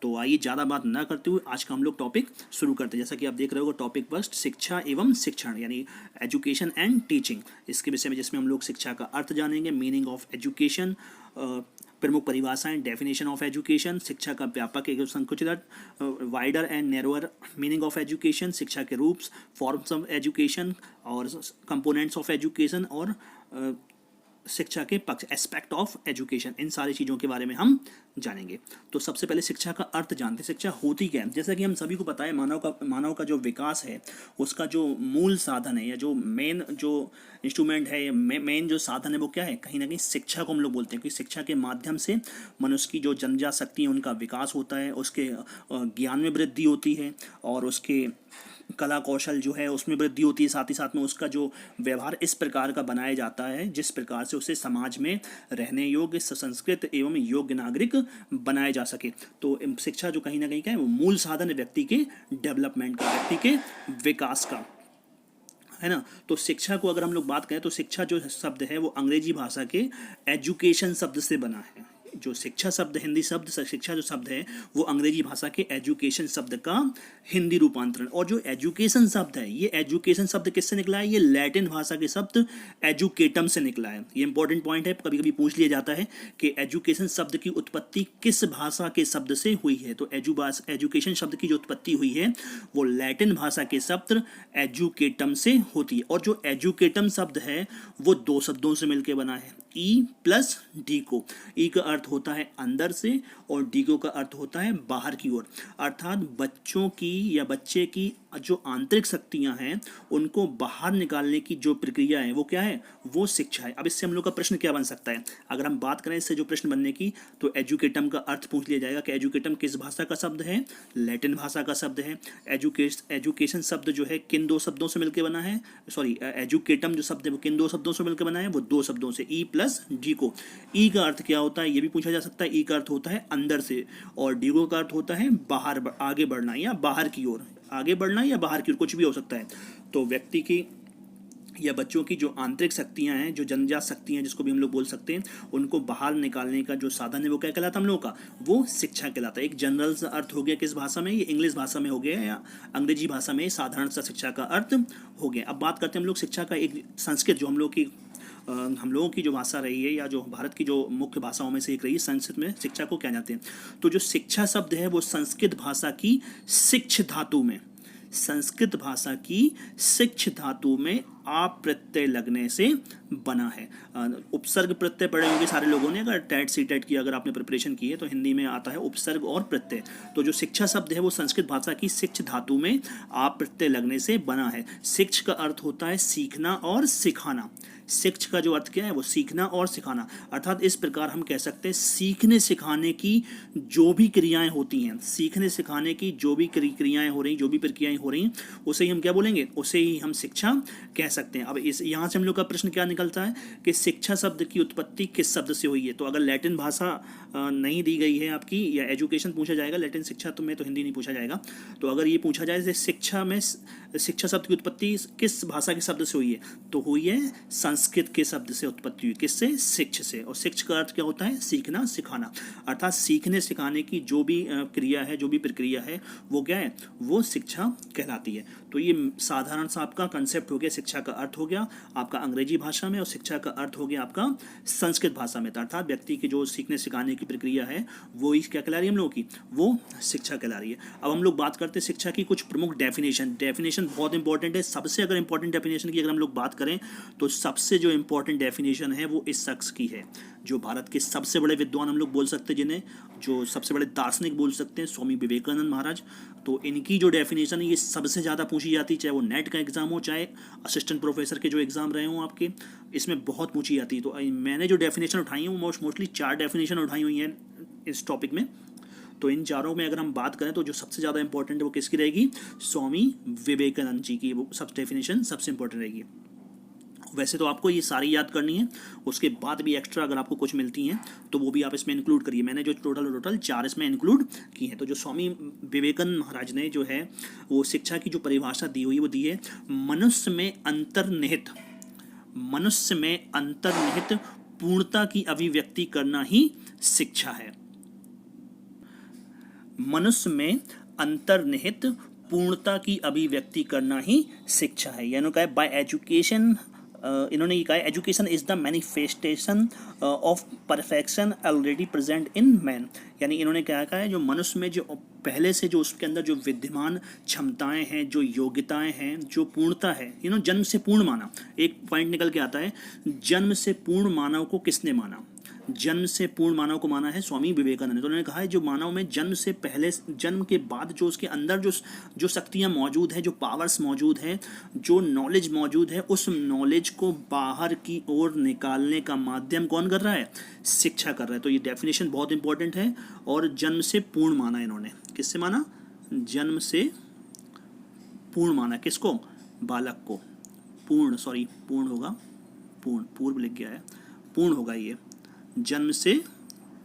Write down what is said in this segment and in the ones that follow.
तो आइए ज़्यादा बात ना करते हुए आज का हम लोग टॉपिक शुरू करते हैं। जैसा कि आप देख रहे हो टॉपिक फर्स्ट शिक्षा एवं शिक्षण यानी एजुकेशन एंड टीचिंग, इसके विषय में जिसमें हम लोग शिक्षा का अर्थ जानेंगे, मीनिंग ऑफ एजुकेशन, प्रमुख परिभाषाएं, डेफिनेशन ऑफ एजुकेशन, शिक्षा का व्यापक एवं संकुचित अर्थ, wider and narrower meaning of education, शिक्षा के रूप्स, फॉर्म्स ऑफ एजुकेशन और कंपोनेंट्स ऑफ एजुकेशन और शिक्षा के पक्ष एस्पेक्ट ऑफ एजुकेशन, इन सारी चीज़ों के बारे में हम जानेंगे। तो सबसे पहले शिक्षा का अर्थ जानते हैं, शिक्षा होती क्या है। जैसा कि हम सभी को पता है मानव का जो विकास है उसका जो मूल साधन है या जो मेन जो इंस्ट्रूमेंट है, मेन जो साधन है वो क्या है, कहीं ना कहीं शिक्षा को हम लोग बोलते हैं। क्योंकि शिक्षा के माध्यम से मनुष्य की जो जनजा शक्ति है उनका विकास होता है, उसके ज्ञान में वृद्धि होती है और उसके कला कौशल जो है उसमें वृद्धि होती है। साथ ही साथ में उसका जो व्यवहार इस प्रकार का बनाया जाता है जिस प्रकार से उसे समाज में रहने योग्य, सुसंस्कृत एवं योग्य नागरिक बनाया जा सके। तो शिक्षा जो कहीं ना कहीं क्या है वो मूल साधन है व्यक्ति के डेवलपमेंट का, व्यक्ति के विकास का, है ना। तो शिक्षा को अगर हम लोग बात करें तो शिक्षा जो शब्द है वो अंग्रेजी भाषा के एजुकेशन शब्द से बना है। जो शिक्षा शब्द, हिंदी शब्द शिक्षा जो शब्द है वो अंग्रेजी भाषा के एजुकेशन शब्द का हिंदी रूपांतरण। और जो एजुकेशन शब्द है, ये एजुकेशन शब्द किससे निकला है, ये लैटिन भाषा के शब्द एजुकेटम से निकला है। ये इंपॉर्टेंट पॉइंट है, कभी कभी पूछ लिया जाता है कि एजुकेशन शब्द की उत्पत्ति किस भाषा के शब्द से हुई है। तो एजुकेशन शब्द की जो उत्पत्ति हुई है वो लैटिन भाषा के शब्द एजुकेटम से होती है। और जो एजुकेटम शब्द है वो दो शब्दों से मिलकर बना है, ई प्लस डी को। ई का अर्थ होता है अंदर से और डीगो का अर्थ होता है बाहर की ओर। अर्थात बच्चों की या बच्चे की जो आंतरिक शक्तियां हैं उनको बाहर निकालने की जो प्रक्रिया है वो क्या है, वो शिक्षा है। अब इससे हम लोग का प्रश्न क्या बन सकता है, अगर हम बात करें इससे जो प्रश्न बनने की, तो एजुकेटम का अर्थ पूछ लिया जाएगा कि एजुकेटम किस भाषा का शब्द है, लैटिन भाषा का शब्द है। एजुकेशन शब्द जो है किन दो शब्दों से मिलकर बना है, सॉरी एजुकेटम जो शब्द है वो किन दो शब्दों से मिलकर बना है, वो दो शब्दों से, ई प्लस डी को। ई का अर्थ क्या होता है ये भी पूछा जा सकता है। ई का अर्थ होता है अंदर से और डीगो का अर्थ होता है बाहर, आगे बढ़ना या बाहर की ओर, आगे बढ़ना या बाहर की ओर, कुछ भी हो सकता है। तो व्यक्ति की या बच्चों की जो आंतरिक शक्तियां हैं, जो जन्मजात शक्तियां हैं जिसको भी हम लोग बोल सकते हैं, उनको बाहर निकालने का जो साधन है वो क्या कहलाता है हम लोगों का, वो शिक्षा कहलाता है। एक जनरल सा अर्थ हो गया किस भाषा में, ये इंग्लिश भाषा में हो गया या अंग्रेजी भाषा में साधारण सा शिक्षा का अर्थ हो गया। अब बात करते हैं हम लोग शिक्षा का एक संस्कृत, जो हम लोगों की जो भाषा रही है या जो भारत की जो मुख्य भाषाओं में से एक रही है, संस्कृत में शिक्षा को क्या जानते हैं। तो जो शिक्षा शब्द है वो संस्कृत भाषा की शिक्ष धातु में, संस्कृत भाषा की शिक्ष धातु में आप प्रत्यय लगने से बना है। उपसर्ग प्रत्यय पढ़े होंगे सारे लोगों ने, अगर टेट सी टेट की अगर आपने प्रिपरेशन की है तो हिंदी में आता है उपसर्ग और प्रत्यय। तो जो शिक्षा शब्द है वो संस्कृत भाषा की शिक्ष धातु में आप प्रत्यय लगने से बना है। शिक्ष का अर्थ होता है सीखना और सिखाना। शिक्ष का जो अर्थ क्या है वो सीखना और सिखाना। अर्थात इस प्रकार हम कह सकते हैं सीखने सिखाने की जो भी क्रियाएं होती हैं, सीखने सिखाने की जो भी क्रियाएं हो रही, जो भी प्रक्रियाएं हो रही, उसे ही हम क्या बोलेंगे, उसे ही हम शिक्षा कह सकते हैं। अब इस यहाँ से हम लोग का प्रश्न क्या निकलता है कि शिक्षा शब्द की उत्पत्ति किस शब्द से हुई है। तो अगर लैटिन भाषा नहीं दी गई है आपकी, या एजुकेशन पूछा जाएगा, लैटिन शिक्षा तो में तो हिंदी नहीं पूछा जाएगा। तो अगर ये पूछा जाए शिक्षा में शिक्षा शब्द की उत्पत्ति किस भाषा के शब्द से हुई है, तो हुई है संस्कृत के शब्द से उत्पत्ति हुई। किससे, शिक्ष से। और शिक्ष का अर्थ क्या होता है, सीखना सिखाना। अर्थात सीखने सिखाने की जो भी क्रिया है, जो भी प्रक्रिया है, वो क्या है, वो शिक्षा कहलाती है। तो ये साधारण सा आपका कंसेप्ट हो गया, शिक्षा का अर्थ हो गया आपका अंग्रेजी भाषा में और शिक्षा का अर्थ हो गया आपका संस्कृत भाषा में। अर्थात व्यक्ति की जो सीखने सिखाने की प्रक्रिया है वो ही क्या कहला रही है हम लोगों की, वो शिक्षा कहला रही है। अब हम लोग बात करते हैं शिक्षा की कुछ प्रमुख डेफिनेशन बहुत इंपॉर्टेंट है। सबसे अगर इंपॉर्टेंट डेफिनेशन की अगर हम लोग बात करें तो सबसे जो इंपॉर्टेंट डेफिनेशन है वो इस शख्स की है, जो भारत के सबसे बड़े विद्वान हम लोग बोल सकते हैं, जिन्हें जो सबसे बड़े दार्शनिक बोल सकते हैं, स्वामी विवेकानंद महाराज। तो इनकी जो डेफिनेशन है ये सबसे ज़्यादा पूछी जाती है, चाहे वो नेट का एग्जाम हो, चाहे असिस्टेंट प्रोफेसर के जो एग्जाम रहे हों आपके, इसमें बहुत पूछी जाती है। तो मैंने जो डेफिनेशन उठाई है वो मोस्टली 4 डेफिनेशन उठाई हुई हैं इस टॉपिक में। तो इन चारों में अगर हम बात करें तो जो सबसे ज़्यादा इंपॉर्टेंट है वो किसकी रहेगी, स्वामी विवेकानंद जी की, वो सब डेफिनेशन सबसे इंपॉर्टेंट रहेगी। वैसे तो आपको ये सारी याद करनी है, उसके बाद भी एक्स्ट्रा अगर आपको कुछ मिलती हैं तो वो भी आप इसमें इंक्लूड करिए। मैंने जो टोटल 4 इसमें इंक्लूड की हैं। तो जो स्वामी विवेकानंद महाराज ने जो है वो शिक्षा की जो परिभाषा दी हुई है वो दी है, मनुष्य में अंतर्निहित पूर्णता की अभिव्यक्ति करना ही शिक्षा है। मनुष्य में अंतर्निहित पूर्णता की अभिव्यक्ति करना ही शिक्षा है। यानी कहा बाय एजुकेशन, इन्होंने ये कहा है education is the manifestation of perfection already present in man. यानी इन्होंने क्या कहा है, जो मनुष्य में जो पहले से जो उसके अंदर जो विद्यमान क्षमताएं हैं, जो योग्यताएं हैं, जो पूर्णता है, जन्म से पूर्ण माना। एक पॉइंट निकल के आता है, जन्म से पूर्ण मानव को किसने माना? जन्म से पूर्ण मानव को माना है स्वामी विवेकानंद ने। तो उन्होंने कहा है जो मानव में जन्म से पहले, जन्म के बाद जो उसके अंदर जो शक्तियां मौजूद है, जो पावर्स मौजूद है, जो नॉलेज मौजूद है, उस नॉलेज को बाहर की ओर निकालने का माध्यम कौन कर रहा है? शिक्षा कर रहा है। तो ये डेफिनेशन बहुत इंपॉर्टेंट है। और जन्म से पूर्ण माना इन्होंने, किससे माना? जन्म से पूर्ण माना। किसको? बालक को। पूर्ण होगा, पूर्व लिख गया है, पूर्ण होगा ये, जन्म से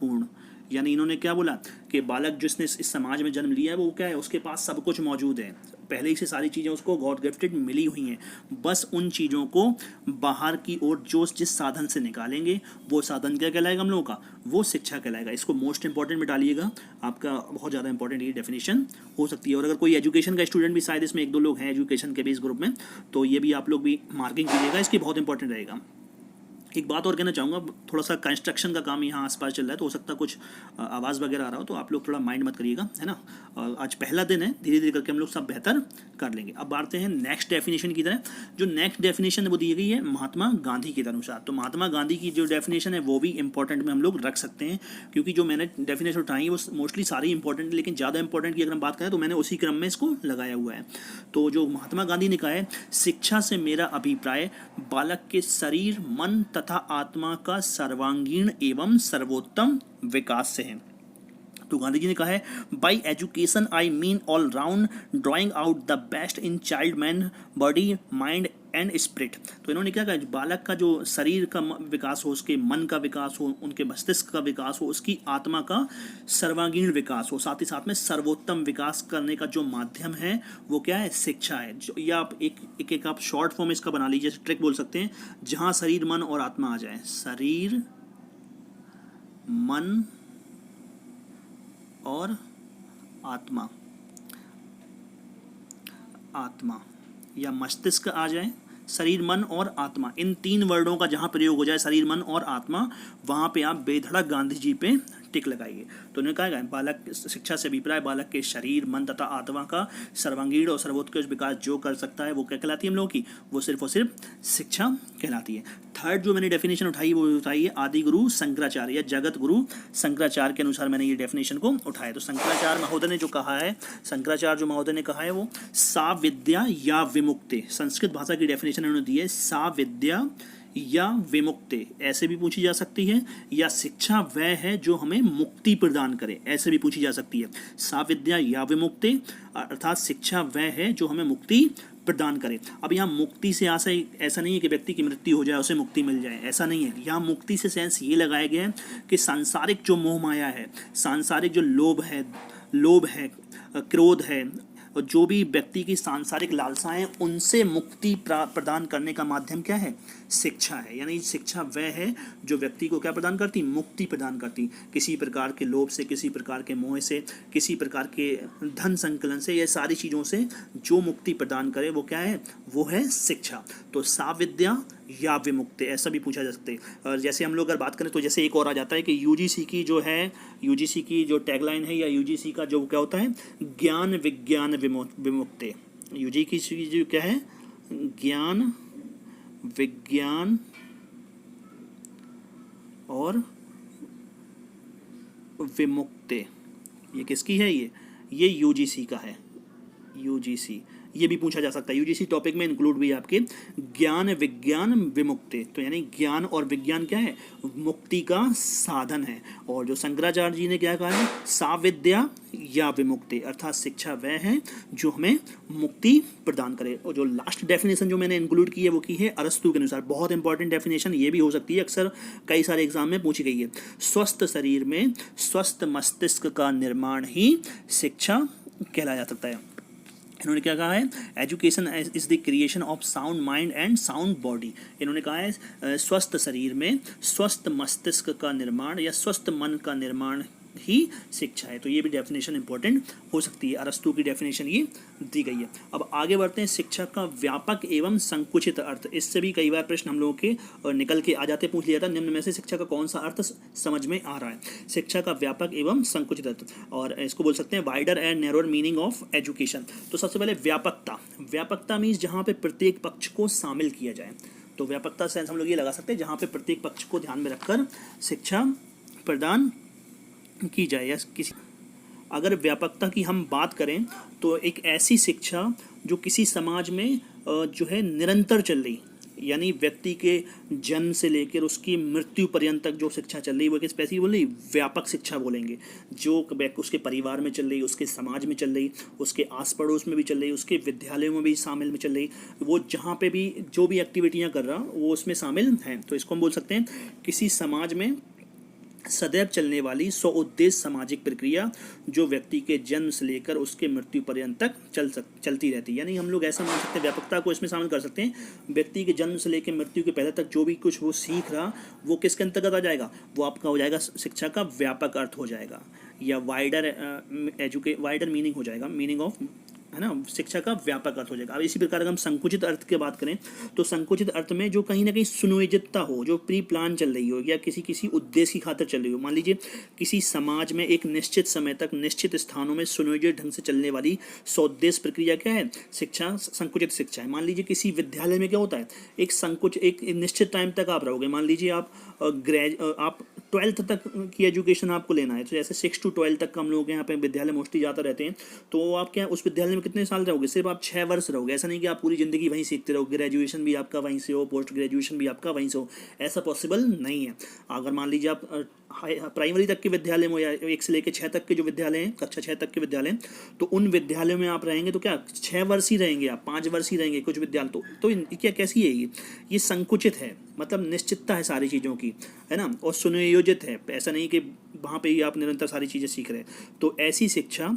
पूर्ण। यानी इन्होंने क्या बोला कि बालक जिसने इस समाज में जन्म लिया है वो क्या है, उसके पास सब कुछ मौजूद है, पहले ही से सारी चीज़ें उसको गॉड गिफ्टेड मिली हुई हैं। बस उन चीज़ों को बाहर की ओर जिस साधन से निकालेंगे, वो साधन क्या कहलाएगा हम लोगों का? वो शिक्षा कहलाएगा। इसको मोस्ट इंपॉर्टेंट में डालिएगा, आपका बहुत ज़्यादा इंपॉर्टेंट ये डेफिनेशन हो सकती है। और अगर कोई एजुकेशन का स्टूडेंट भी, शायद इसमें 1-2 लोग हैं एजुकेशन के भी इस ग्रुप में, तो ये भी आप लोग भी मार्किंग कीजिएगा, इसकी बहुत इंपॉर्टेंट रहेगा। एक बात और कहना चाहूँगा, थोड़ा सा कंस्ट्रक्शन का काम यहाँ आसपास चल रहा है, तो हो सकता है कुछ आवाज़ वगैरह आ रहा हो, तो आप लोग थोड़ा माइंड मत करिएगा, है ना। आज पहला दिन है, धीरे धीरे करके हम लोग सब बेहतर कर लेंगे। अब बढ़ते हैं नेक्स्ट डेफिनेशन की तरह। जो नेक्स्ट डेफिनेशन है वो दी गई है महात्मा गांधी के अनुसार। तो महात्मा गांधी की जो डेफिनेशन है वो भी इंपॉर्टेंट में हम लोग रख सकते हैं, क्योंकि जो मैंने डेफिनेशन उठाई है वो मोस्टली सारी इंपॉर्टेंट है, लेकिन ज़्यादा इंपॉर्टेंट की अगर हम बात करें तो मैंने उसी क्रम में इसको लगाया हुआ है। तो जो महात्मा गांधी ने कहा है, शिक्षा से मेरा अभिप्राय बालक के शरीर, मन तथा आत्मा का सर्वांगीण एवं सर्वोत्तम विकास से है। तो गांधी जी ने कहा है, by education I mean all round drawing out the best in child man body, mind and spirit. तो इन्होंने क्या कहा, बालक का जो शरीर का विकास हो, उसके मन का विकास हो, उनके मस्तिष्क का विकास हो, उसकी आत्मा का सर्वांगीण विकास हो, साथ ही साथ में सर्वोत्तम विकास करने का जो माध्यम है वो क्या है? शिक्षा है। जो या आप एक आप शॉर्ट फॉर्म इसका बना लीजिए, ट्रिक बोल सकते हैं, जहां शरीर, मन और आत्मा आ जाए। शरीर, मन और आत्मा या मस्तिष्क आ जाए, शरीर, मन और आत्मा, इन 3 वर्डों का जहाँ प्रयोग हो जाए, शरीर, मन और आत्मा, वहाँ पे आप बेधड़क गांधी जी पे टिक लगाइए। तो उन्होंने कहा, बालक शिक्षा से अभिप्राय बालक के शरीर, मन तथा आत्मा का सर्वांगीण और सर्वोत्कृष्ट विकास जो कर सकता है वो क्या कहलाती है हम लोगों की? वो सिर्फ और सिर्फ शिक्षा कहलाती है। थर्ड जो मैंने डेफिनेशन उठाई वो उठाई है आदि गुरु शंकराचार्य या जगत गुरु शंकराचार्य के अनुसार मैंने ये डेफिनेशन को उठाया। तो शंकराचार्य महोदय ने जो कहा है, शंकराचार्य जो महोदय ने कहा है वो सा विद्या या विमुक्ति, संस्कृत भाषा की डेफिनेशन उन्होंने दी है, सा विद्या या विमुक्ति ऐसे भी पूछी जा सकती है, या शिक्षा वह है जो हमें मुक्ति प्रदान करे, ऐसे भी पूछी जा सकती है। सा विद्या या विमुक्ति अर्थात शिक्षा वह है जो हमें मुक्ति प्रदान करे। अब यहाँ मुक्ति से ऐसा नहीं है कि व्यक्ति की मृत्यु हो जाए उसे मुक्ति मिल जाए, ऐसा नहीं है। यहाँ मुक्ति से सेंस ये लगाया गया है कि सांसारिक जो मोह माया है, सांसारिक जो लोभ है, क्रोध है, और जो भी व्यक्ति की सांसारिक लालसाएं, उनसे मुक्ति प्रदान करने का माध्यम क्या है? शिक्षा है। यानी शिक्षा वह है जो व्यक्ति को क्या प्रदान करती? मुक्ति प्रदान करती, किसी प्रकार के लोभ से, किसी प्रकार के मोह से, किसी प्रकार के धन संकलन से, ये सारी चीज़ों से जो मुक्ति प्रदान करे वो क्या है? वो है शिक्षा। तो सा विद्या या विमुक्ति ऐसा भी पूछा जा सकता है। और जैसे हम लोग अगर बात करें तो जैसे एक और आ जाता है कि यूजीसी की जो है, यूजीसी की जो टैगलाइन है या यूजीसी का जो क्या होता है, ज्ञान विज्ञान विमुक्ति। यूजीसी की जो क्या है? ज्ञान विज्ञान और विमुक्ति। ये किसकी है? ये यूजीसी का है। यूजीसी ये भी पूछा जा सकता है, यूजीसी टॉपिक में इंक्लूड भी है आपके ज्ञान विज्ञान विमुक्ति। तो यानी ज्ञान और विज्ञान क्या है? मुक्ति का साधन है। और जो शंकराचार्य जी ने क्या कहा है? सा विद्या या विमुक्ति अर्थात शिक्षा वह है जो हमें मुक्ति प्रदान करे। और जो लास्ट डेफिनेशन जो मैंने इंक्लूड की है वो की है अरस्तु के अनुसार। बहुत इंपॉर्टेंट डेफिनेशन ये भी हो सकती है, अक्सर कई सारे एग्जाम में पूछी गई है। स्वस्थ शरीर में स्वस्थ मस्तिष्क का निर्माण ही शिक्षा कहलाया जा सकता है। इन्होंने क्या कहा है? Education is the creation of sound mind and sound body. इन्होंने कहा है स्वस्थ शरीर में स्वस्थ मस्तिष्क का निर्माण या स्वस्थ मन का निर्माण ही शिक्षा है। तो ये भी डेफिनेशन इंपॉर्टेंट हो सकती है, अरस्तु की डेफिनेशन ये दी गई है। अब आगे बढ़ते हैं, शिक्षा का व्यापक एवं संकुचित अर्थ। इससे भी कई बार प्रश्न हम लोगों के निकल के आ जाते, पूछ लिया था, निम्न में से शिक्षा का कौन सा अर्थ समझ में आ रहा है। शिक्षा का व्यापक एवं संकुचित अर्थ, और इसको बोल सकते हैं wider and narrower meaning of education. तो सबसे पहले व्यापकता। व्यापकता मीन्स जहाँ पे प्रत्येक पक्ष को शामिल किया जाए। तो व्यापकता सेंस हम लोग ये लगा सकते हैं जहाँ पे प्रत्येक पक्ष को ध्यान में रखकर शिक्षा प्रदान की जाए। या किसी, अगर व्यापकता की हम बात करें तो एक ऐसी शिक्षा जो किसी समाज में जो है निरंतर चल रही, यानी व्यक्ति के जन्म से लेकर उसकी मृत्यु पर्यंत तक जो शिक्षा चल रही, वो किस पैसी बोल रही, व्यापक शिक्षा बोलेंगे। जो उसके परिवार में चल रही, उसके समाज में चल रही, उसके आस पड़ोस में भी चल रही, उसके विद्यालयों में भी शामिल में चल रही, वो जहाँ पे भी जो भी एक्टिविटियाँ कर रहा वो उसमें शामिल हैं। तो इसको हम बोल सकते हैं किसी समाज में सदैव चलने वाली स्वउद्देश्य सामाजिक प्रक्रिया जो व्यक्ति के जन्म से लेकर उसके मृत्यु पर्यंत तक चलती रहती है। यानी हम लोग ऐसा मान सकते हैं, व्यापकता को इसमें शामिल कर सकते हैं, व्यक्ति के जन्म से लेकर मृत्यु के पहले तक जो भी कुछ वो सीख रहा वो किसके अंतर्गत आ जाएगा, वो आपका हो जाएगा शिक्षा का व्यापक अर्थ हो जाएगा, या वाइडर मीनिंग हो जाएगा, मीनिंग ऑफ, है ना, शिक्षा का व्यापक अर्थ हो जाएगा। अब इसी प्रकार अगर हम संकुचित अर्थ की बात करें तो संकुचित अर्थ में जो कहीं ना कहीं सुनियोजितता हो, जो प्री प्लान चल रही हो या किसी उद्देश्य की खातिर चल रही हो। मान लीजिए किसी समाज में एक निश्चित समय तक निश्चित स्थानों में सुनियोजित ढंग से चलने वाली स्वउद्देश्य प्रक्रिया क्या है, शिक्षा, संकुचित शिक्षा है। मान लीजिए किसी विद्यालय में क्या होता है, एक निश्चित टाइम तक आप रहोगे। मान लीजिए आप 12th तक की एजुकेशन आपको लेना है, तो जैसे 6 to 12 तक हम लोग यहाँ पे विद्यालय मोस्टली जाते रहते हैं, तो आप क्या उस विद्यालय में कितने साल रहोगे, सिर्फ आप 6 वर्ष रहोगे। ऐसा नहीं कि आप पूरी ज़िंदगी वहीं सीखते रहोगे, ग्रेजुएशन भी आपका वहीं से हो, पोस्ट ग्रेजुएशन भी आपका वहीं से हो, ऐसा पॉसिबल नहीं है। अगर मान लीजिए आप प्राइमरी तक के विद्यालय में या 1 से लेकर 6 तक के जो विद्यालय हैं, कक्षा 6 तक के विद्यालय हैं, तो उन विद्यालयों में आप रहेंगे तो क्या 6 वर्ष ही रहेंगे, आप 5 वर्ष ही रहेंगे कुछ विद्यालय। तो क्या कैसी है ये संकुचित है, मतलब निश्चितता है सारी चीज़ों की, है ना, और सुनियोजित है। ऐसा नहीं कि वहाँ पे ही आप निरंतर सारी चीज़ें सीख रहे हैं। तो ऐसी शिक्षा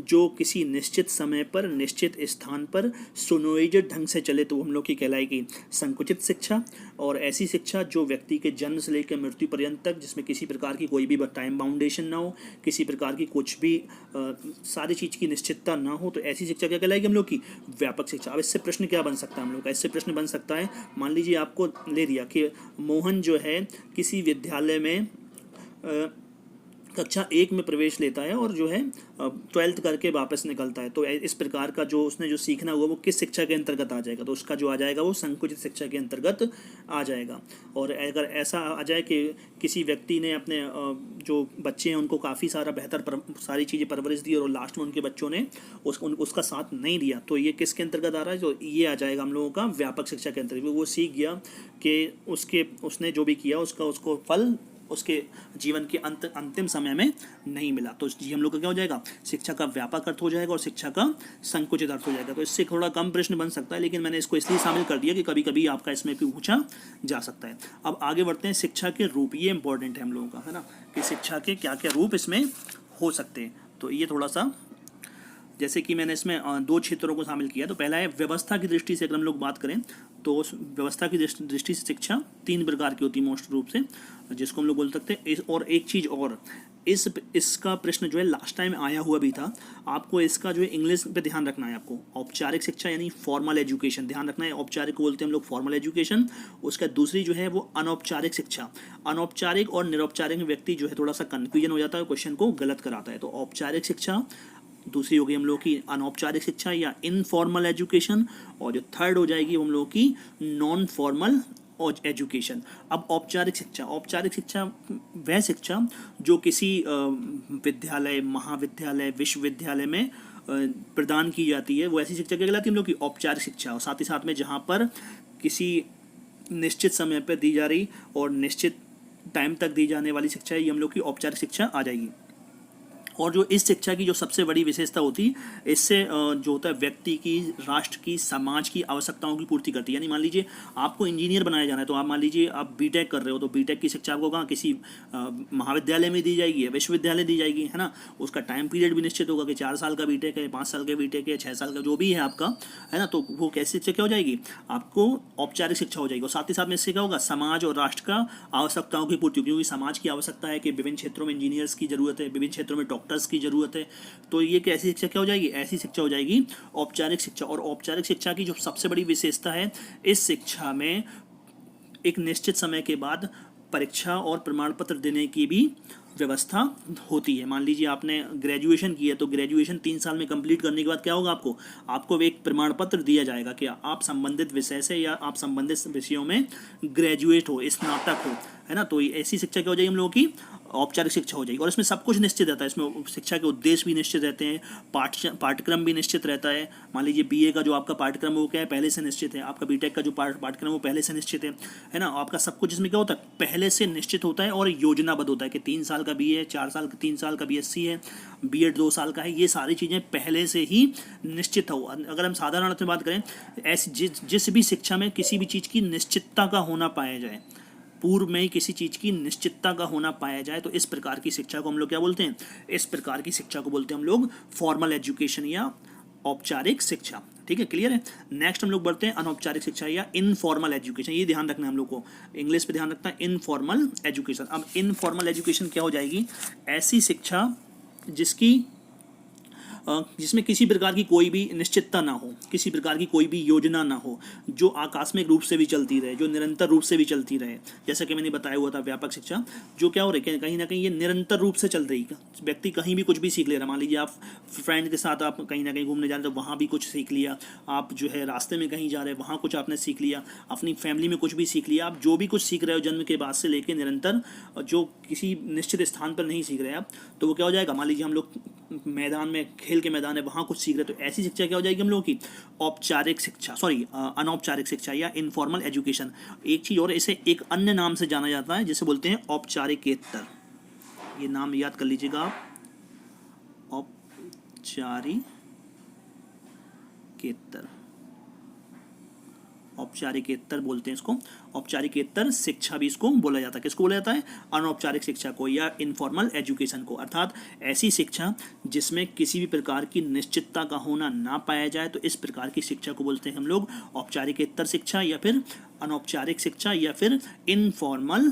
जो किसी निश्चित समय पर निश्चित स्थान पर सुनियोजित ढंग से चले तो हम लोग की कहलाएगी संकुचित शिक्षा। और ऐसी शिक्षा जो व्यक्ति के जन्म से लेकर मृत्यु पर्यंत तक, जिसमें किसी प्रकार की कोई भी टाइम बाउंडेशन ना हो, किसी प्रकार की कुछ भी सारी चीज़ की निश्चितता ना हो, तो ऐसी शिक्षा क्या कहलाएगी हम लोग की, व्यापक शिक्षा। अब इससे प्रश्न क्या बन सकता है हम लोग का, इससे प्रश्न बन सकता है, मान लीजिए आपको ले दिया कि मोहन जो है किसी विद्यालय में कक्षा 1 में प्रवेश लेता है और जो है 12th करके वापस निकलता है। तो इस प्रकार का जो उसने जो सीखना हुआ वो किस शिक्षा के अंतर्गत आ जाएगा, तो उसका जो आ जाएगा वो संकुचित शिक्षा के अंतर्गत आ जाएगा। और अगर ऐसा आ जाए कि किसी व्यक्ति ने अपने जो बच्चे हैं उनको काफ़ी सारी चीज़ें परवरिश दी और लास्ट में उनके बच्चों ने उसका साथ नहीं दिया, तो ये किसके अंतर्गत आ रहा है, तो ये आ जाएगा हम लोगों का व्यापक शिक्षा के अंतर्गत। वो सीख गया कि उसने जो भी किया उसको फल उसके जीवन के अंतिम समय में नहीं मिला। तो हम लोग का क्या हो जाएगा, शिक्षा का व्यापक अर्थ हो जाएगा और शिक्षा का संकुचित अर्थ हो जाएगा। तो इससे थोड़ा कम प्रश्न बन सकता है, लेकिन मैंने इसको इसलिए शामिल कर दिया कि कभी कभी आपका इसमें भी पूछा जा सकता है। अब आगे बढ़ते हैं, शिक्षा के रूप, ये इंपॉर्टेंट है हम लोगों का, है ना, कि शिक्षा के क्या क्या रूप इसमें हो सकते हैं। तो ये थोड़ा सा, जैसे कि मैंने इसमें 2 क्षेत्रों को शामिल किया। तो पहला है व्यवस्था की दृष्टि से, अगर हम लोग बात करें तो उस व्यवस्था की दृष्टि से शिक्षा 3 प्रकार की होती है मोस्ट रूप से, जिसको हम लोग बोल सकते हैं। और एक चीज़ और, इसका प्रश्न जो है लास्ट टाइम आया हुआ भी था, आपको इसका जो है इंग्लिश पे ध्यान रखना है। आपको औपचारिक शिक्षा यानी फॉर्मल एजुकेशन ध्यान रखना है। औपचारिक को बोलते हैं हम लोग फॉर्मल एजुकेशन। उसका दूसरी जो है वो अनौपचारिक शिक्षा। अनौपचारिक और निरौपचारिक में व्यक्ति जो है थोड़ा सा कन्फ्यूजन हो जाता है, क्वेश्चन को गलत कराता है। तो औपचारिक शिक्षा दूसरी होगी हम लोग की अनौपचारिक शिक्षा या इनफॉर्मल एजुकेशन, और जो थर्ड हो जाएगी हम लोग की नॉन फॉर्मल एजुकेशन। अब औपचारिक शिक्षा वह शिक्षा जो किसी विद्यालय, महाविद्यालय, विश्वविद्यालय में प्रदान की जाती है, वो ऐसी शिक्षा क्या कहलाती है हम लोग की औपचारिक शिक्षा। और साथ ही साथ में जहाँ पर किसी निश्चित समय पर दी जा रही और निश्चित टाइम तक दी जाने वाली शिक्षा, ये हम लोग की औपचारिक शिक्षा आ जाएगी। और जो इस शिक्षा की जो सबसे बड़ी विशेषता होती है, इससे जो होता है व्यक्ति की, राष्ट्र की, समाज की आवश्यकताओं की पूर्ति करती है। यानी मान लीजिए आपको इंजीनियर बनाया जाना है, तो आप मान लीजिए आप बीटेक कर रहे हो, तो बीटेक की शिक्षा आपको कहाँ, किसी महाविद्यालय में दी जाएगी या विश्वविद्यालय दी जाएगी, है ना। उसका टाइम पीरियड भी निश्चित होगा कि 4 साल का बीटेक है, 5 साल का बीटेक है, 6 साल का जो भी है आपका, है ना। तो वो कैसी शिक्षा क्या हो जाएगी, आपको औपचारिक शिक्षा हो जाएगी। और साथ ही साथ में इससे क्या होगा, समाज और राष्ट्र का आवश्यकताओं की पूर्ति, क्योंकि समाज की आवश्यकता है कि विभिन्न क्षेत्रों में इंजीनियर्स की जरूरत है, विभिन्न क्षेत्रों में डॉक्टर्स की जरूरत है। तो ये कैसी शिक्षा क्या हो जाएगी, ऐसी शिक्षा हो जाएगी औपचारिक शिक्षा। और औपचारिक शिक्षा की जो सबसे बड़ी विशेषता है, इस शिक्षा में एक निश्चित समय के बाद परीक्षा और प्रमाण पत्र देने की भी व्यवस्था होती है। मान लीजिए आपने ग्रेजुएशन की है, तो ग्रेजुएशन 3 साल में कंप्लीट करने के बाद क्या होगा, आपको एक प्रमाण पत्र दिया जाएगा कि आप संबंधित विषय से या आप संबंधित विषयों में ग्रेजुएट हो, स्नातक हो, है ना। तो ऐसी शिक्षा क्या हो जाएगी हम लोगों की, औपचारिक शिक्षा हो जाएगी। और इसमें सब कुछ निश्चित रहता है, इसमें शिक्षा के उद्देश्य भी निश्चित रहते हैं, पाठ्यक्रम भी निश्चित रहता है। मान लीजिए बीए का जो आपका पाठ्यक्रम है वो क्या है, पहले से निश्चित है। आपका बीटेक का जो पाठ्यक्रम वो पहले से निश्चित है ना। आपका सब कुछ इसमें क्या होता है, पहले से निश्चित होता है और योजनाबद्ध होता है कि 3 साल का बीए है, 4 साल 3 साल का बीएससी है, बीएड 2 साल का है। ये सारी चीज़ें पहले से ही निश्चित हो। अगर हम साधारण अर्थ में बात करें, ऐसी जिस भी शिक्षा में किसी भी चीज़ की निश्चितता का होना पाया जाए, पूर्व में ही किसी चीज़ की निश्चितता का होना पाया जाए, तो इस प्रकार की शिक्षा को हम लोग क्या बोलते हैं, इस प्रकार की शिक्षा को बोलते हैं हम लोग फॉर्मल एजुकेशन या औपचारिक शिक्षा। ठीक है, क्लियर है। नेक्स्ट हम लोग बढ़ते हैं अनौपचारिक शिक्षा या इनफॉर्मल एजुकेशन। ये ध्यान रखना है हम लोग को, इंग्लिश पे ध्यान रखना है, इनफॉर्मल एजुकेशन। अब इनफॉर्मल एजुकेशन क्या हो जाएगी, ऐसी शिक्षा जिसमें किसी प्रकार की कोई भी निश्चितता ना हो, किसी प्रकार की कोई भी योजना ना हो, जो आकस्मिक रूप से भी चलती रहे, जो निरंतर रूप से भी चलती रहे। जैसा कि मैंने बताया हुआ था, व्यापक शिक्षा जो क्या हो रही है, कहीं ना कहीं ये निरंतर रूप से चल रही है। व्यक्ति कहीं भी कुछ भी सीख ले रहा है। मान लीजिए आप फ्रेंड के साथ आप कहीं ना कहीं घूमने जा रहे हैं, तो वहाँ भी कुछ सीख लिया। आप जो है रास्ते में कहीं जा रहे हैं, वहाँ कुछ आपने सीख लिया। अपनी फैमिली में कुछ भी सीख लिया। आप जो भी कुछ सीख रहे हो जन्म के बाद से लेकर निरंतर, जो किसी निश्चित स्थान पर नहीं सीख रहे आप, तो वो क्या हो जाएगा। मान लीजिए हम लोग मैदान में, खेल के मैदान है, वहाँ कुछ सीख रहे, तो ऐसी शिक्षा क्या हो जाएगी हम लोगों की, औपचारिक शिक्षा, अनौपचारिक शिक्षा या इनफॉर्मल एजुकेशन। एक चीज़ और, इसे एक अन्य नाम से जाना जाता है जिसे बोलते हैं औपचारिकेतर। ये नाम याद कर लीजिएगा आप, औपचारिकेतर, औपचारिकेतर बोलते हैं इसको। औपचारिकेतर शिक्षा भी इसको बोला जाता है। किसको बोला जाता है, अनौपचारिक शिक्षा को या इनफॉर्मल एजुकेशन को। अर्थात ऐसी शिक्षा जिसमें किसी भी प्रकार की निश्चितता का होना ना पाया जाए, तो इस प्रकार की शिक्षा को बोलते हैं हम लोग औपचारिकेतर शिक्षा या फिर अनौपचारिक शिक्षा या फिर इनफॉर्मल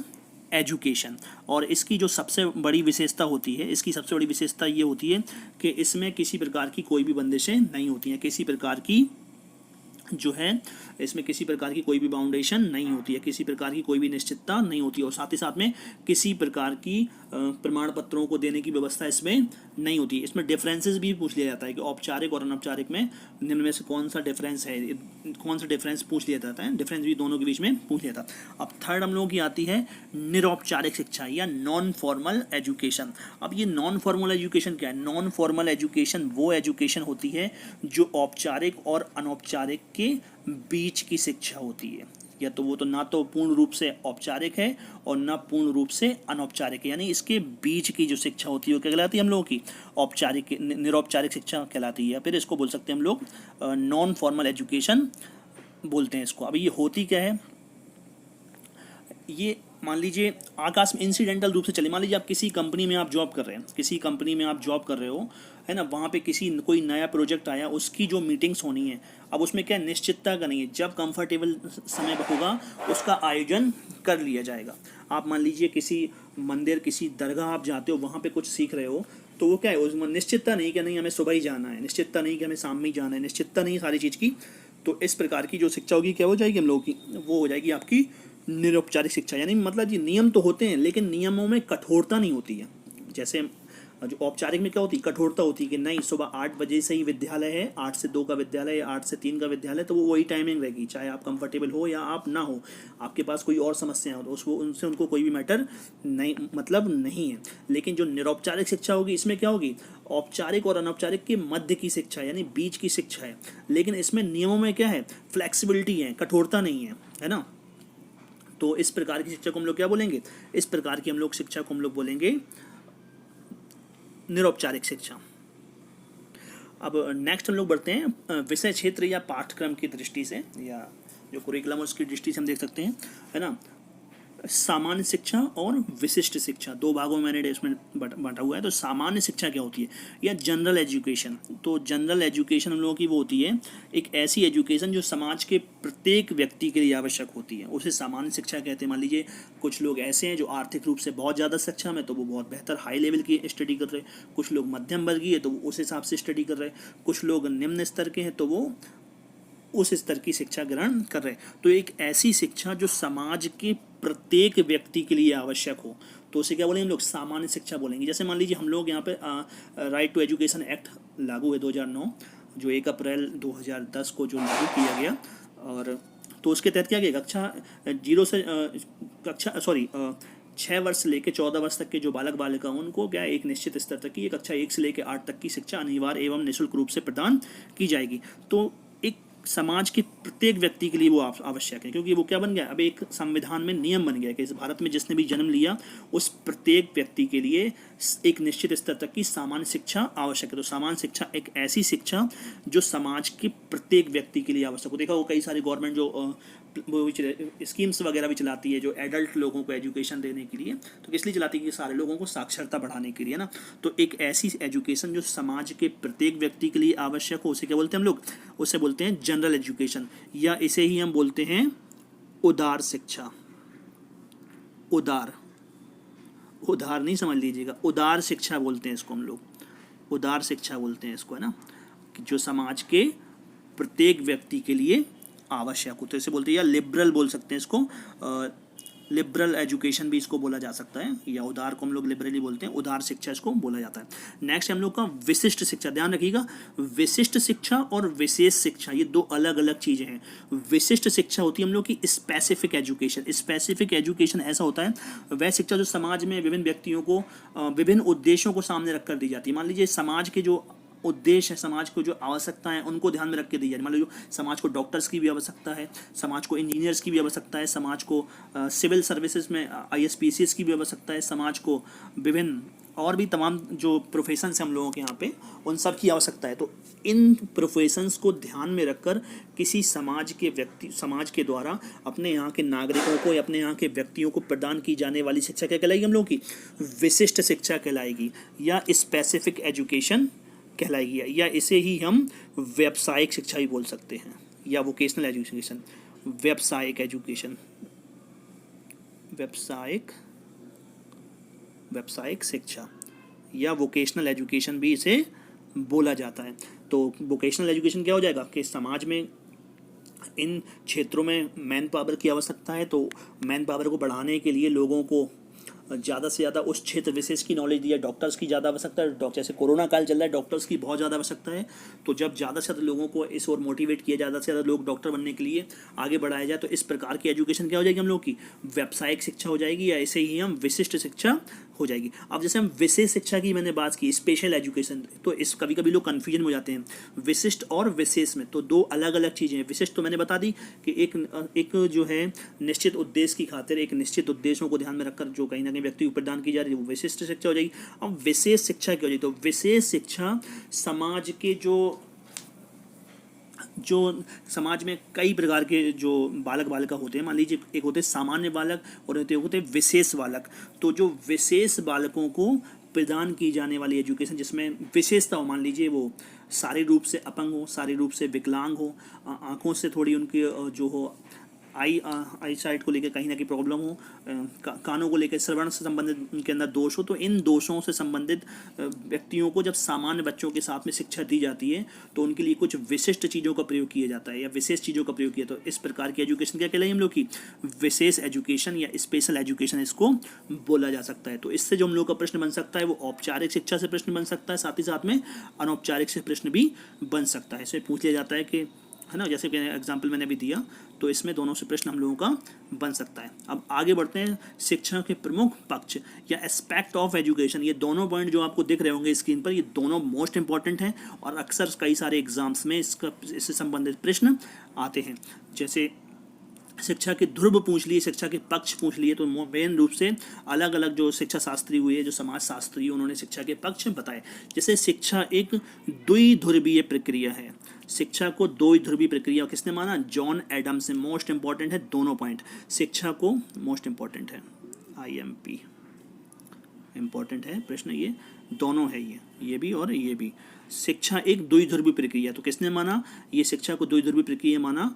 एजुकेशन। और इसकी जो सबसे बड़ी विशेषता होती है, इसकी सबसे बड़ी विशेषता ये होती है कि इसमें किसी प्रकार की कोई भी बंदिशें नहीं होती हैं, किसी प्रकार की जो है इसमें किसी प्रकार की कोई भी बाउंडेशन नहीं होती है, किसी प्रकार की कोई भी निश्चितता नहीं होती है। और साथ ही साथ में किसी प्रकार की प्रमाण पत्रों को देने की व्यवस्था इसमें नहीं होती है। इसमें डिफरेंसेस भी पूछ लिया जाता है कि औपचारिक और अनौपचारिक में निम्न में से कौन सा डिफरेंस है, कौन सा डिफरेंस पूछ लिया जाता है। डिफरेंस भी दोनों के बीच में पूछ लिया जाता है। अब थर्ड हम लोगों की आती है निरौपचारिक शिक्षा या नॉन फॉर्मल एजुकेशन। अब ये नॉन फॉर्मल एजुकेशन क्या है, नॉन फॉर्मल एजुकेशन वो एजुकेशन होती है जो औपचारिक और अनौपचारिक के बीच की शिक्षा होती है। या तो वो तो ना तो पूर्ण रूप से औपचारिक है और ना पूर्ण रूप से अनौपचारिक है, यानी इसके बीच की जो शिक्षा होती है वो क्या कहलाती है हम लोगों की, औपचारिक, निरौपचारिक शिक्षा कहलाती है। या फिर इसको बोल सकते हैं हम लोग नॉन फॉर्मल एजुकेशन बोलते हैं इसको। अभी ये होती क्या है, ये मान लीजिए आकाश में इंसिडेंटल रूप से चले। मान लीजिए आप किसी कंपनी में आप जॉब कर रहे हैं, किसी कंपनी में आप जॉब कर रहे हो, है ना। वहाँ पे कोई नया प्रोजेक्ट आया, उसकी जो मीटिंग्स होनी है, अब उसमें क्या निश्चितता का नहीं है, जब कंफर्टेबल समय होगा उसका आयोजन कर लिया जाएगा। आप मान लीजिए किसी मंदिर, किसी दरगाह आप जाते हो, वहाँ पे कुछ सीख रहे हो, तो वो क्या है, उसमें निश्चितता नहीं कि नहीं हमें सुबह ही जाना है, निश्चितता नहीं कि हमें शाम में ही जाना है, निश्चितता नहीं सारी चीज़ की। तो इस प्रकार की जो शिक्षा होगी क्या हो जाएगी हम लोगों की, वो हो जाएगी आपकी निरौपचारिक शिक्षा। यानी मतलब जी नियम तो होते हैं लेकिन नियमों में कठोरता नहीं होती है। जैसे जो औपचारिक में क्या होती है, कठोरता होती है कि नहीं सुबह 8 बजे से ही विद्यालय है, 8 से 2 का विद्यालय है, 8 से 3 का विद्यालय, तो वो वही टाइमिंग रहेगी, चाहे आप कंफर्टेबल हो या आप ना हो, आपके पास कोई और समस्या हो, तो उसको उनसे उनको कोई भी मैटर नहीं, मतलब नहीं है। लेकिन जो निरौपचारिक शिक्षा होगी इसमें क्या होगी, औपचारिक और अनौपचारिक के मध्य की शिक्षा यानी बीच की शिक्षा है। लेकिन इसमें नियमों में क्या है, फ्लेक्सिबिलिटी है, कठोरता नहीं है ना। तो इस प्रकार की शिक्षा को हम लोग क्या बोलेंगे, इस प्रकार की हम लोग शिक्षा को हम लोग बोलेंगे निरौपचारिक शिक्षा। अब नेक्स्ट हम लोग बढ़ते हैं विषय क्षेत्र या पाठ्यक्रम की दृष्टि से, या जो कुरिकुलम है उसकी दृष्टि से हम देख सकते हैं, है ना। सामान्य शिक्षा और विशिष्ट शिक्षा, दो भागों में मैंने इसमें बांटा हुआ है। तो सामान्य शिक्षा क्या होती है, या जनरल एजुकेशन। तो जनरल एजुकेशन हम लोगों की वो होती है एक ऐसी एजुकेशन जो समाज के प्रत्येक व्यक्ति के लिए आवश्यक होती है, उसे सामान्य शिक्षा कहते हैं। मान लीजिए कुछ लोग ऐसे हैं जो आर्थिक रूप से बहुत ज़्यादा सक्षम है, तो वो बहुत बेहतर हाई लेवल की स्टडी कर रहे हैं। कुछ लोग मध्यम वर्गीय है, तो वो उस हिसाब से स्टडी कर रहे हैं। कुछ लोग निम्न स्तर के हैं, तो वो उस स्तर की शिक्षा ग्रहण कर रहे हैं। तो एक ऐसी शिक्षा जो समाज के प्रत्येक व्यक्ति के लिए आवश्यक हो, तो उसे क्या बोलेंगे हम लोग, सामान्य शिक्षा बोलेंगे। जैसे मान लीजिए हम लोग यहाँ पे राइट टू एजुकेशन एक्ट लागू है 2009, जो 1 अप्रैल 2010 को जो लागू किया गया। और तो उसके तहत क्या किया, कक्षा 6 वर्ष से लेकर 14 वर्ष तक के जो बालक बालिका उनको क्या एक निश्चित स्तर तक की, कक्षा 1 से लेकर 8 तक की शिक्षा अनिवार्य एवं निःशुल्क रूप से प्रदान की जाएगी। तो एक समाज के प्रत्येक व्यक्ति के लिए वो आवश्यक है, क्योंकि वो क्या बन गया, अब एक संविधान में नियम बन गया कि इस भारत में जिसने भी जन्म लिया उस प्रत्येक व्यक्ति के लिए एक निश्चित स्तर तक की सामान्य शिक्षा आवश्यक है। तो सामान्य शिक्षा एक ऐसी शिक्षा जो समाज के प्रत्येक व्यक्ति के लिए आवश्यक हो। देखा वो कई सारी गवर्नमेंट जो स्कीम्स वगैरह भी चलाती है जो एडल्ट लोगों को एजुकेशन देने के लिए, तो किस लिए चलाती है कि सारे लोगों को साक्षरता बढ़ाने के लिए ना। तो एक ऐसी एजुकेशन जो समाज के प्रत्येक व्यक्ति के लिए आवश्यक हो, उसे क्या बोलते हैं हम लोग, उसे बोलते हैं जनरल एजुकेशन, या इसे ही हम बोलते हैं उदार शिक्षा। उदार नहीं समझ लीजिएगा, उदार शिक्षा बोलते हैं इसको हम लोग, उदार शिक्षा बोलते हैं इसको, है ना, जो समाज के प्रत्येक व्यक्ति के लिए आवश्यक हो। तो इसे बोलते हैं, या लिबरल बोल सकते हैं इसको, लिबरल एजुकेशन भी इसको बोला जा सकता है, या उदार को हम लोग लिबरली बोलते हैं, उदार शिक्षा इसको बोला जाता है। नेक्स्ट हम लोग का विशिष्ट शिक्षा, ध्यान रखिएगा, विशिष्ट शिक्षा और विशेष शिक्षा ये दो अलग अलग चीज़ें हैं। विशिष्ट शिक्षा होती है हम लोग की स्पेसिफिक एजुकेशन। स्पेसिफिक एजुकेशन ऐसा होता है वह शिक्षा जो समाज में विभिन्न व्यक्तियों को विभिन्न उद्देश्यों को सामने रखकर दी जाती है। मान लीजिए समाज के जो उद्देश्य है, समाज को जो आवश्यकता है उनको ध्यान में रख के दी जाए। मान लो समाज को डॉक्टर्स की भी आवश्यकता है, समाज को इंजीनियर्स की भी आवश्यकता है, समाज को सिविल सर्विसेज में IAS PCS की भी आवश्यकता है, समाज को विभिन्न और भी तमाम जो प्रोफेशंस हैं हम लोगों के यहाँ पे उन सब की आवश्यकता है। तो इन प्रोफेशंस को ध्यान में रखकर किसी समाज के द्वारा अपने यहाँ के नागरिकों को या अपने यहाँ के व्यक्तियों को प्रदान की जाने वाली शिक्षा क्या कहलाएगी हम लोगों की, विशिष्ट शिक्षा कहलाएगी, या स्पेसिफिक एजुकेशन कहलाएगी, या इसे ही हम व्यावसायिक शिक्षा भी बोल सकते हैं, या वोकेशनल एजुकेशन। व्यावसायिक एजुकेशन, व्यावसायिक शिक्षा या वोकेशनल एजुकेशन भी इसे बोला जाता है। तो वोकेशनल एजुकेशन क्या हो जाएगा कि समाज में इन क्षेत्रों में मैन पावर की आवश्यकता है, तो मैन पावर को बढ़ाने के लिए लोगों को ज़्यादा से ज़्यादा उस क्षेत्र विशेष की नॉलेज दी है। डॉक्टर्स की ज़्यादा आवश्यकता है, जैसे कोरोना काल चल रहा है, डॉक्टर्स की बहुत ज़्यादा आवश्यकता है। तो जब ज़्यादा से ज़्यादा लोगों को इस ओर मोटिवेट किया, ज़्यादा से ज़्यादा लोग डॉक्टर बनने के लिए आगे बढ़ाया जाए, तो इस प्रकार की एजुकेशन क्या हो जाएगी हम लोग की, व्यावसायिक शिक्षा हो जाएगी, या इसे ही हम विशिष्ट शिक्षा हो जाएगी। अब जैसे हम विशेष शिक्षा की मैंने बात की, स्पेशल एजुकेशन, तो इस कभी कभी लोग कन्फ्यूजन हो जाते हैं विशिष्ट और विशेष में, तो दो अलग अलग चीज़ें हैं। विशिष्ट तो मैंने बता दी कि एक जो है निश्चित उद्देश्य की खातिर, एक निश्चित उद्देश्यों को ध्यान में रखकर जो कहीं ना कहीं व्यक्ति को प्रदान की जा रही है वो विशिष्ट शिक्षा हो जाएगी। अब विशेष शिक्षा क्या हो जाएगी, तो विशेष शिक्षा समाज के जो समाज में कई प्रकार के जो बालक बालिका होते हैं, मान लीजिए एक होते हैं सामान्य बालक और एक होते हैं विशेष बालक। तो जो विशेष बालकों को प्रदान की जाने वाली एजुकेशन जिसमें विशेषता हो, मान लीजिए वो शारीरिक रूप से अपंग हो, शारीरिक रूप से विकलांग हो, आँखों से थोड़ी उनकी जो हो आई साइट को लेकर कहीं ना कहीं प्रॉब्लम हो, कानों को लेकर श्रवण से संबंधित उनके अंदर दोष हो, तो इन दोषों से संबंधित व्यक्तियों को जब सामान्य बच्चों के साथ में शिक्षा दी जाती है तो उनके लिए कुछ विशिष्ट चीज़ों का प्रयोग किया जाता है या विशेष चीज़ों का प्रयोग किया। तो इस प्रकार की एजुकेशन क्या कहलाई हम लोग की, विशेष एजुकेशन या स्पेशल एजुकेशन इसको बोला जा सकता है। तो इससे जो हम लोग का प्रश्न बन सकता है वो औपचारिक शिक्षा से प्रश्न बन सकता है, साथ ही साथ में अनौपचारिक से प्रश्न भी बन सकता है। इसमें पूछ लिया जाता है कि, है ना, जैसे कि एग्जाम्पल मैंने अभी दिया, तो इसमें दोनों से प्रश्न हम लोगों का बन सकता है। अब आगे बढ़ते हैं, शिक्षा के प्रमुख पक्ष या एस्पेक्ट ऑफ एजुकेशन। ये दोनों पॉइंट जो आपको दिख रहे होंगे स्क्रीन पर, ये दोनों मोस्ट इंपॉर्टेंट हैं और अक्सर कई सारे एग्जाम्स में इससे संबंधित प्रश्न आते हैं। जैसे शिक्षा के ध्रुव पूछ लिए, शिक्षा के पक्ष पूछ लिए, तो मेन रूप से अलग अलग जो शिक्षा शास्त्री हुए, जो समाज शास्त्री, उन्होंने शिक्षा के पक्ष बताए। जैसे शिक्षा एक द्विध्रुवीय प्रक्रिया है, शिक्षा को दो ध्रुवीय प्रक्रिया किसने माना? जॉन एडम्स ने। मोस्ट इंपॉर्टेंट है दोनों पॉइंट, शिक्षा को मोस्ट इंपॉर्टेंट है, IMP इंपॉर्टेंट है प्रश्न, ये दोनों है, ये भी और ये भी। शिक्षा एक द्विध्रुवीय प्रक्रिया, तो किसने माना ये शिक्षा को द्विध्रुवीय प्रक्रिया माना?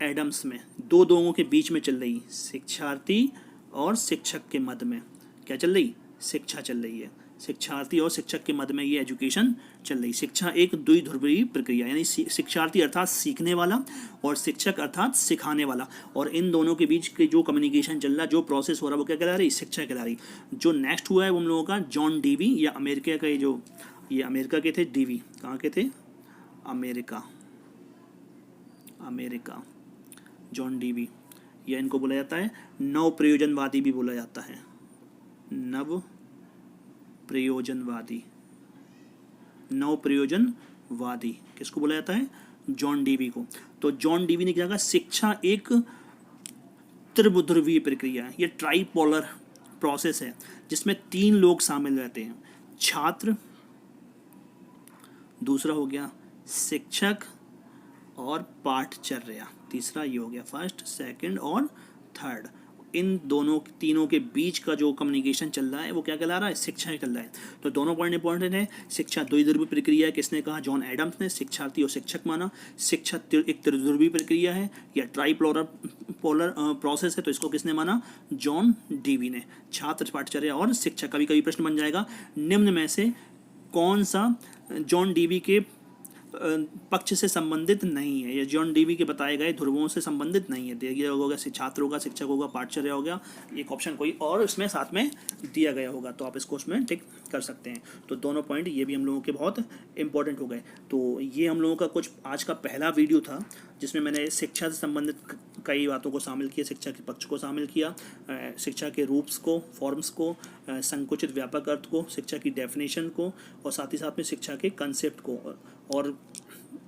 एडम्स में। दो लोगों के बीच में चल रही, शिक्षार्थी और शिक्षक के मध्य में क्या चल रही? शिक्षा चल रही है, शिक्षार्थी और शिक्षक के मध्य में ये एजुकेशन चल रही। शिक्षा एक द्विध्रुवीय प्रक्रिया, यानी शिक्षार्थी अर्थात सीखने वाला और शिक्षक अर्थात सिखाने वाला, और इन दोनों के बीच के जो कम्युनिकेशन चल रहा, जो प्रोसेस हो रहा, वो क्या कहला रही? शिक्षा कहला रही। जो नेक्स्ट हुआ है वो हम लोगों का जॉन डीवी, या अमेरिका का, ये अमेरिका के थे, डीवी कहाँ के थे? अमेरिका जॉन डीवी, या इनको बोला जाता है नव प्रयोजनवादी भी बोला जाता है, नव प्रयोजनवादी किसको बोला जाता है? जॉन डीवी को। तो जॉन डीवी ने क्या कहा? शिक्षा एक त्रिध्रुवीय प्रक्रिया है, ये ट्राइपोलर प्रोसेस है जिसमें 3 लोग शामिल रहते हैं, छात्र, दूसरा हो गया शिक्षक, और पाठचर्या, तीसरा ये हो गया, फर्स्ट, सेकंड और थर्ड। इन तीनों के बीच का जो कम्युनिकेशन चल रहा है वो क्या कहला रहा है? शिक्षा चल रहा है। तो दोनों पॉइंट इंपॉर्टेंट है। शिक्षा द्विध्रुवीय प्रक्रिया है, किसने कहा? जॉन एडम्स ने। शिक्षार्थी और शिक्षक माना। शिक्षा एक त्रिध्रुवीय प्रक्रिया है या ट्राइपोलर प्रोसेस है, तो इसको किसने माना? जॉन डीवी ने। छात्र, पाठचर्या और शिक्षा। कभी कभी प्रश्न बन जाएगा, निम्न में से कौन सा जॉन डीवी के पक्ष से संबंधित नहीं है, या जॉन डीवी के बताए गए ध्रुवों से संबंधित नहीं है? दिया गया होगा छात्र होगा, शिक्षक होगा, पाठचर्या हो गया, एक ऑप्शन कोई और इसमें साथ में दिया गया होगा, तो आप इसको उसमें टिक कर सकते हैं। तो दोनों पॉइंट ये भी हम लोगों के बहुत इंपॉर्टेंट हो गए। तो ये हम लोगों का कुछ आज का पहला वीडियो था जिसमें मैंने शिक्षा से संबंधित कई बातों को शामिल किया, शिक्षा के पक्ष को शामिल किया, शिक्षा के रूप्स को, फॉर्म्स को, संकुचित व्यापक अर्थ को, शिक्षा की डेफिनेशन को, और साथ ही साथ में शिक्षा के कंसेप्ट को। और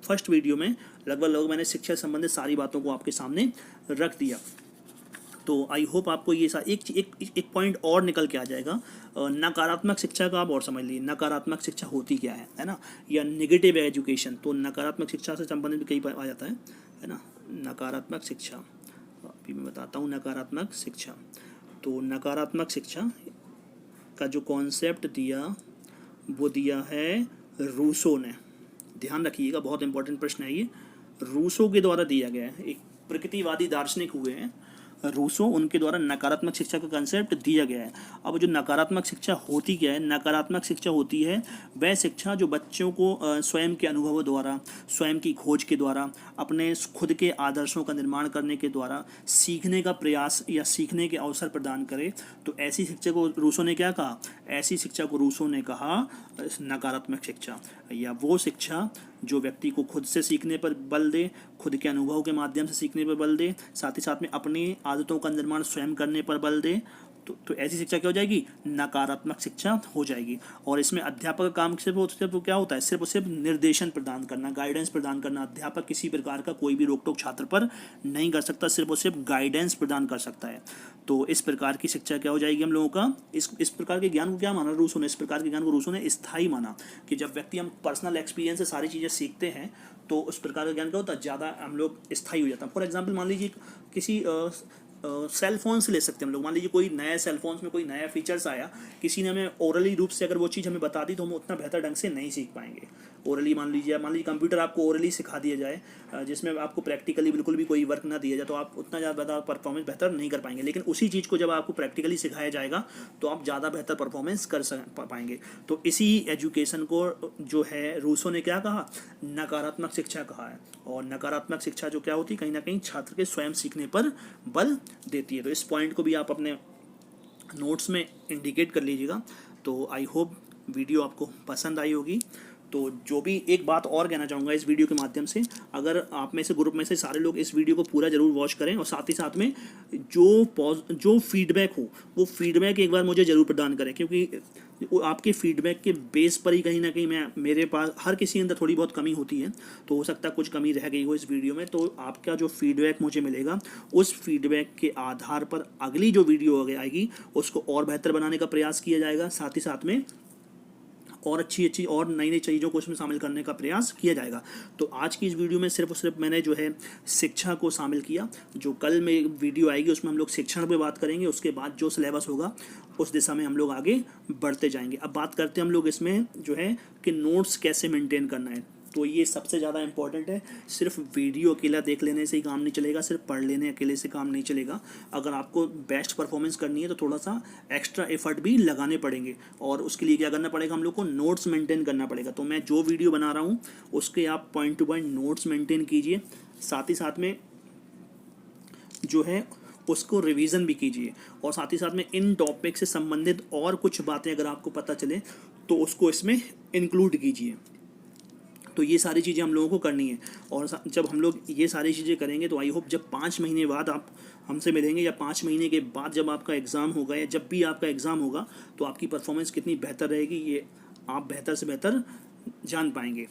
फर्स्ट वीडियो में लगभग मैंने शिक्षा से संबंधित सारी बातों को आपके सामने रख दिया। तो आई होप आपको ये एक पॉइंट और निकल के आ जाएगा। नकारात्मक शिक्षा का आप और समझ लीजिए, नकारात्मक शिक्षा होती क्या है ना, या नेगेटिव एजुकेशन। तो नकारात्मक शिक्षा से संबंधित भी कई बार आ जाता है ना, नकारात्मक शिक्षा। अभी मैं बताता हूँ नकारात्मक शिक्षा। तो नकारात्मक शिक्षा का जो कॉन्सेप्ट दिया वो दिया है रूसो ने। ध्यान रखिएगा, बहुत इंपॉर्टेंट प्रश्न है ये, रूसो के द्वारा दिया गया है। एक प्रकृतिवादी दार्शनिक हुए हैं रूसो, उनके द्वारा नकारात्मक शिक्षा का कंसेप्ट दिया गया है। अब जो नकारात्मक शिक्षा होती क्या है? नकारात्मक शिक्षा होती है वह शिक्षा जो बच्चों को स्वयं के अनुभवों द्वारा, स्वयं की खोज के द्वारा, अपने खुद के आदर्शों का निर्माण करने के द्वारा सीखने का प्रयास या सीखने के अवसर प्रदान करे। तो ऐसी शिक्षा को रूसो ने क्या कहा? ऐसी शिक्षा को रूसो ने कहा नकारात्मक शिक्षा, या वो शिक्षा जो व्यक्ति को खुद से सीखने पर बल दे, खुद के अनुभव के माध्यम से सीखने पर बल दे, साथ ही साथ में अपनी आदतों का निर्माण स्वयं करने पर बल दे। तो ऐसी शिक्षा क्या हो जाएगी? नकारात्मक शिक्षा हो जाएगी। और इसमें अध्यापक का काम सिर्फ क्या होता है? सिर्फ और सिर्फ निर्देशन प्रदान करना, गाइडेंस प्रदान करना। अध्यापक किसी प्रकार का कोई भी रोक टोक छात्र पर नहीं कर सकता, सिर्फ और सिर्फ गाइडेंस प्रदान कर सकता है। तो इस प्रकार की शिक्षा क्या हो जाएगी हम लोगों का? इस प्रकार के ज्ञान को क्या माना रूसो ने? इस प्रकार के ज्ञान को रूसो ने स्थायी माना, कि जब व्यक्ति हम पर्सनल एक्सपीरियंस से सारी चीज़ें सीखते हैं तो उस प्रकार का ज्ञान क्या होता है? ज़्यादा हम लोग स्थायी हो जाता है। फॉर एग्जाम्पल मान लीजिए किसी सेल फोन से ले सकते हैं हम लोग। मान लीजिए कोई नया सेल फोन में कोई नया फीचर्स आया, किसी ने हमें ओरली रूप से अगर वो चीज़ हमें बता दी तो हम उतना बेहतर ढंग से नहीं सीख पाएंगे। ओरली मान लीजिए कंप्यूटर आपको ओरली सिखा दिया जाए, जिसमें आपको प्रैक्टिकली बिल्कुल भी कोई वर्क ना दिया जाए, तो आप उतना ज़्यादा परफॉर्मेंस बेहतर नहीं कर पाएंगे। लेकिन उसी चीज़ को जब आपको प्रैक्टिकली सिखाया जाएगा तो आप ज़्यादा बेहतर परफॉर्मेंस कर पाएंगे। तो इसी एजुकेशन को जो है रूसो ने क्या कहा? नकारात्मक शिक्षा कहा है। और नकारात्मक शिक्षा जो क्या होती है? कहीं ना कहीं छात्र के स्वयं सीखने पर बल देती है। तो इस पॉइंट को भी आप अपने नोट्स में इंडिकेट कर लीजिएगा। तो आई होप वीडियो आपको पसंद आई होगी। तो जो भी एक बात और कहना चाहूँगा इस वीडियो के माध्यम से, अगर आप में से ग्रुप में से सारे लोग इस वीडियो को पूरा ज़रूर वॉच करें, और साथ ही साथ में जो फीडबैक हो वो फीडबैक एक बार मुझे ज़रूर प्रदान करें, क्योंकि वो आपके फीडबैक के बेस पर ही कहीं ना कहीं मैं मेरे पास हर किसी के अंदर थोड़ी बहुत कमी होती है, तो हो सकता है कुछ कमी रह गई हो इस वीडियो में, तो आपका जो फीडबैक मुझे मिलेगा उस फीडबैक के आधार पर अगली जो वीडियो आएगी उसको और बेहतर बनाने का प्रयास किया जाएगा, साथ ही साथ में और अच्छी और नई नई चीज़ों को उसमें शामिल करने का प्रयास किया जाएगा। तो आज की इस वीडियो में सिर्फ और सिर्फ मैंने जो है शिक्षा को शामिल किया। जो कल में वीडियो आएगी उसमें हम लोग शिक्षण पे बात करेंगे, उसके बाद जो सिलेबस होगा उस दिशा में हम लोग आगे बढ़ते जाएंगे। अब बात करते हैं हम लोग इसमें जो है कि नोट्स कैसे मेंटेन करना है। तो ये सबसे ज़्यादा इंपॉर्टेंट है। सिर्फ वीडियो अकेला देख लेने से ही काम नहीं चलेगा, सिर्फ पढ़ लेने अकेले से काम नहीं चलेगा। अगर आपको बेस्ट परफॉर्मेंस करनी है तो थोड़ा सा एक्स्ट्रा एफर्ट भी लगाने पड़ेंगे, और उसके लिए क्या करना पड़ेगा, हम लोग को नोट्स मेंटेन करना पड़ेगा। तो मैं जो वीडियो बना रहा हूँ उसके आप point two point notes maintain कीजिए, साथ ही साथ में जो है उसको रिवीजन भी कीजिए, और साथ ही साथ में इन टॉपिक से संबंधित और कुछ बातें अगर आपको पता चले तो उसको इसमें इंक्लूड कीजिए। तो ये सारी चीज़ें हम लोगों को करनी है, और जब हम लोग ये सारी चीज़ें करेंगे तो आई होप जब 5 महीने बाद आप हमसे मिलेंगे, या 5 महीने के बाद जब आपका एग्ज़ाम होगा, या जब भी आपका एग्ज़ाम होगा, तो आपकी परफॉर्मेंस कितनी बेहतर रहेगी ये आप बेहतर से बेहतर जान पाएंगे।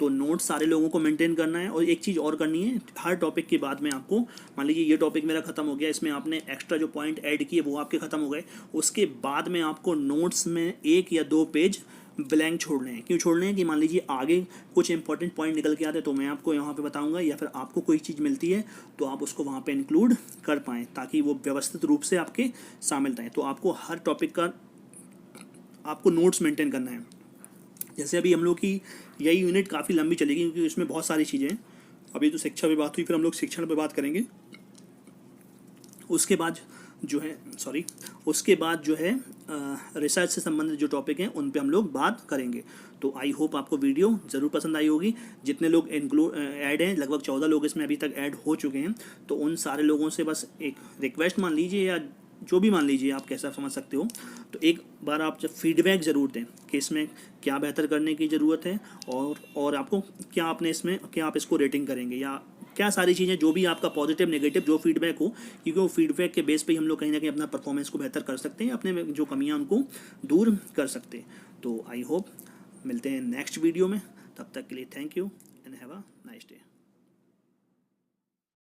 तो नोट्स सारे लोगों को मेंटेन करना है, और एक चीज़ और करनी है, हर टॉपिक के बाद में आपको, मान लीजिए ये टॉपिक मेरा खत्म हो गया, इसमें आपने एक्स्ट्रा जो पॉइंट ऐड किए वो आपके ख़त्म हो गए, उसके बाद में आपको नोट्स में 1 या 2 पेज ब्लैंक छोड़ने हैं। क्यों छोड़ने हैं कि मान लीजिए आगे कुछ इंपॉर्टेंट पॉइंट निकल के आते हैं तो मैं आपको यहाँ पे बताऊंगा, या फिर आपको कोई चीज़ मिलती है तो आप उसको वहाँ पे इंक्लूड कर पाएँ, ताकि वो व्यवस्थित रूप से आपके शामिल रहें। तो आपको हर टॉपिक का आपको नोट्स मेंटेन करना है। जैसे अभी हम लोग की यही यूनिट काफ़ी लंबी चलेगी क्योंकि इसमें बहुत सारी चीज़ें हैं। अभी तो शिक्षा पे बात हुई, फिर हम लोग शिक्षण पे बात करेंगे, उसके बाद जो है रिसर्च से संबंधित जो टॉपिक हैं उन पे हम लोग बात करेंगे। तो आई होप आपको वीडियो ज़रूर पसंद आई होगी। जितने लोग ऐड हैं, लगभग 14 लोग इसमें अभी तक ऐड हो चुके हैं, तो उन सारे लोगों से बस एक रिक्वेस्ट मान लीजिए, या जो भी मान लीजिए, आप कैसा समझ सकते हो, तो एक बार आप जब फीडबैक ज़रूर दें कि इसमें क्या बेहतर करने की ज़रूरत है, और आपको क्या आप इसको रेटिंग करेंगे, या क्या सारी चीज़ें जो भी आपका पॉजिटिव नेगेटिव जो फीडबैक हो, क्योंकि वो फीडबैक के बेस पे ही हम लोग कहीं ना कहीं अपना परफॉर्मेंस को बेहतर कर सकते हैं, अपने में जो कमियां उनको दूर कर सकते हैं। तो आई होप मिलते हैं नेक्स्ट वीडियो में, तब तक के लिए thank you and have a nice day.